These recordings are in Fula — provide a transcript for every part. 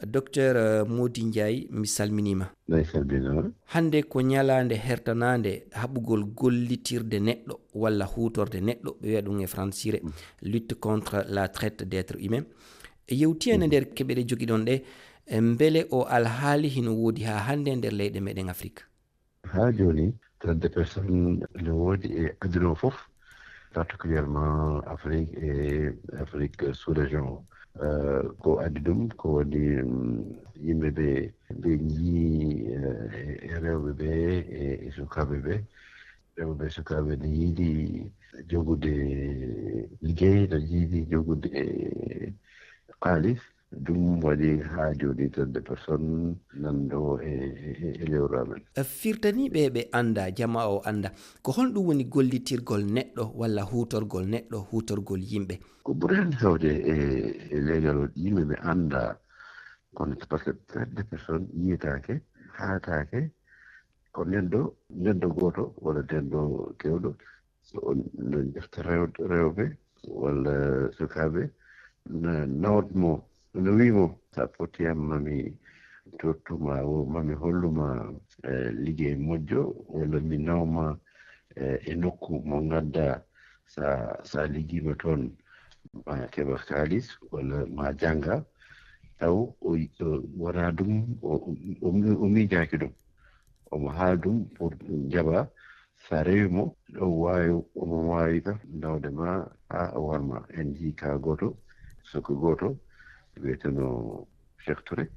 docteur Mody Ndiaye mi salminima. salminama. Hande ko ñalande hertanande haɓugol gollitirde neɗɗo walla hutorde neɗɗo ɓe wiya ɗum e francire lutte contre la traite d'être humain. Yewti ene nder keɓeɗe jogiɗon ɗe beele o alhaali hino woodi ha hande nder leyɗe meɗen Afrique. Ha joni traite de personnes ne woodi e aduna o fof, particulièrement Afrique et Afrique sous région. Ko addi ɗum ko woni yimɓe ɓe jii e rewɓe ɓe e sukaɓe ɓe. Rewɓe e sukaɓe ne yiiɗi jogude liggey, ne yiiɗi jogude kaalis. Ɗum waɗi ha joni traite de personnes nanɗo e lewru amen. Firtaniɓe ɓe anda, jama o anda ko honɗum woni gollitirgol neɗɗo walla hutorgol neɗɗo, hutorgol yimɓe. Ko ɓuri hen hewde e leegal yimɓe ɓe anda kono par ce que traite de personnes yiyetake haatake ko neɗɗo goto walla neɗɗo kewɗo no ƴefta rewɓe walla sukaɓe no nawatmo no wimo sa potiyam mami tottuma mami holluma liggey moƴƴo walla mi nawma e nokku mo gadda sa liggima toon ma keɓa kalis walla ma jangga taw wona ɗum o miijaki ɗum omo haal ɗum pour jaɓa sa rewimo omo wawi ka nawdema ha o warma. En jii ka goto soko goto wiyeteno Cheikh Touré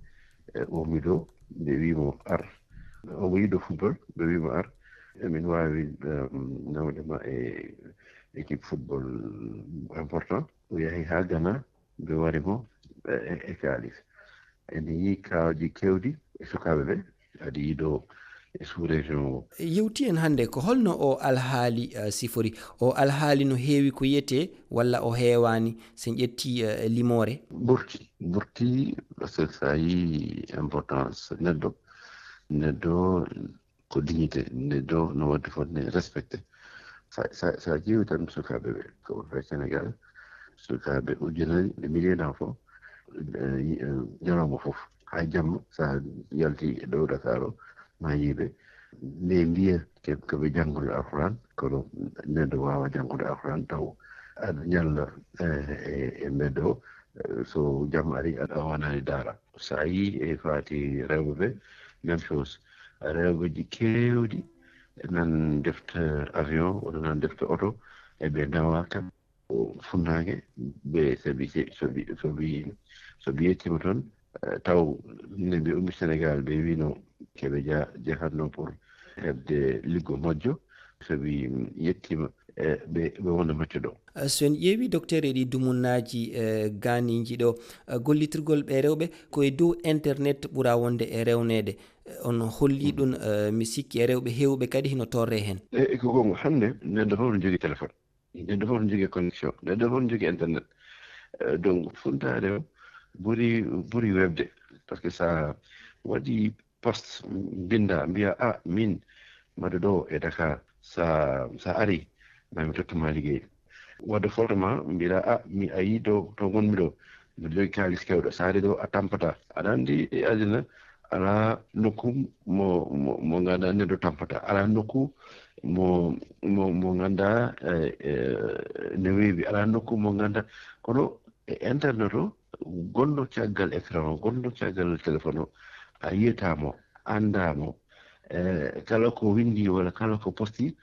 o miɗo ɓe wimo ar omo yiɗo football ɓe wimo ar emin wawi nawdema e équipe football important. O yahi ha Ghana ɓe warimo e kalis. En yii kawji kewɗi e sukaɓe ɓe adi yiɗo e sous région o. Yewti en hande ko holno o alhaali sifori, o alhaali no heewi ko yiyete walla o heewani sen ƴetti limore? Ɓurti parce que sa yi importance neɗɗo ko dignité, neɗɗo no wadde fotne respecté. Sa ƴeewi tan sukaɓe ɓe ko fe Sénégal sukaɓe ujunere e million fof ñalawma fof ha jamma sa yalti e dow Dakar o ma yiiɓe nde mbiya koɓe janggude alquran kono neɗɗo wawa janggude alquran taw aɗa ñalla e mbeddo o so jamma ari aɗa wonani daara. Sa yi e fati rewɓe ɓe même chose, rewɓeji kewɗi nan defta avion walla nan defta auto eɓe nawaka funnangue ɓe soɓi yettima toon taw nde ɓe ummi Sénégal ɓe wino keɓe jahatno pour hebde liggo moƴƴo. Soɓi yettima ɓe wona macco ɗo. So en ƴeewi docteur eɗi dumunnaji ganiji ɗo gollitirgol ɓe rewɓe koye dow internet ɓuura wonde e rewnede, on holli ɗum mi sikki e rewɓe hewɓe kadi hino torre hen. Ko gonga hande neɗɗo fof no jogui téléphone, neɗɗo fof no jogui connexion, neɗɗo fof no jogui internet. Donc funtade o ɓuuri webde par ce que sa waɗi poste binda mbiya min mbaɗa ɗo e Dakar sa ari mami tottuma liggey. Wadde fortement mbiɗa mi ayi to gonmi ɗo mbiɗa jogui kalis kewɗo sa ari ɗo a tampata. Aɗa andi e aduna ala nokku mo ganduɗa neɗɗo tampata, ala nokku mo ganduɗa ne weewi, ala nokku mo ganduɗa kono e internet o gonɗo caggal écran o gonɗo caggal téléphone o a yiyatamo andamo kala ko windi walla kala ko posti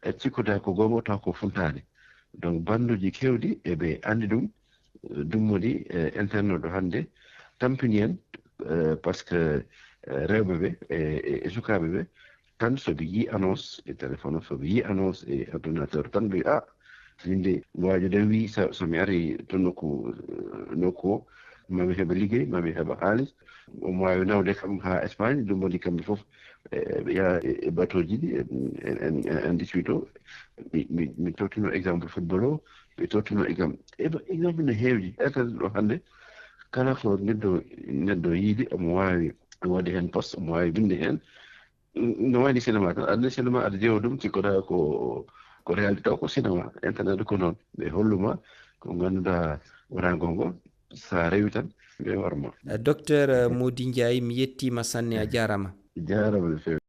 cikkuda ko gonga taw ko funtade. Donc banduji kewɗi eɓe andi ɗum woni internet o hande tampini en par ce que rewɓe ɓe e sukaɓe ɓe tan soɓe yi annonce e téléphone o soɓe yi annonce e ordinateur tan ɓe yinde waji de wi somi ari to nokku o mami heɓa liggey mami heɓa halis omo wawi nawde kam ha Espagne. Ɗum waɗi kamɓe foof ɓe yaha e bateau ji ɗi en 18 o mi tottino exemple football o, mi tottino exemple no heewji. Internet ɗo hande kala ko neɗɗo yiiɗi omo wawi waɗi hen poste, omo wawi winde hen no wayni cinéma tan. Aɗa cinéma aɗa ƴeewa ɗum cikkoɗa ko réalité taw ko cinéma. Internet ko noon ɓe holluma ko ganduɗa wona gonga sa rewi tan ɓe warma docteur Mody Ndiaye mi yettima sanne a jarama jarama no fewi